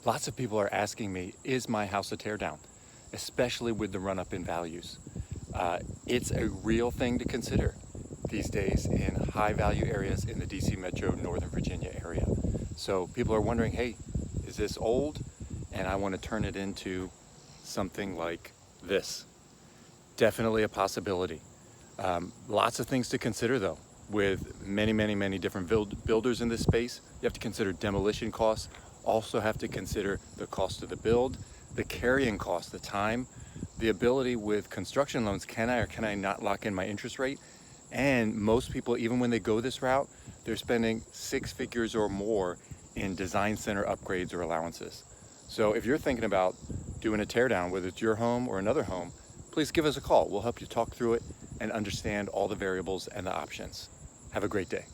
Lots of people are asking me, is my house a tear down? Especially with the run up in values. It's a real thing to consider these days in high value areas in the DC Metro, Northern Virginia area. So people are wondering, hey, is this old? And I want to turn it into something like this. Definitely a possibility. Lots of things to consider though. With many different builders in this space, you have to consider demolition costs, also have to consider the cost of the build, the carrying cost, the time, the ability with construction loans, can I or can I not lock in my interest rate? And most people, even when they go this route, they're spending 6 figures or more in design center upgrades or allowances. So if you're thinking about doing a tear down, whether it's your home or another home, please give us a call. We'll help you talk through it and understand all the variables and the options. Have a great day.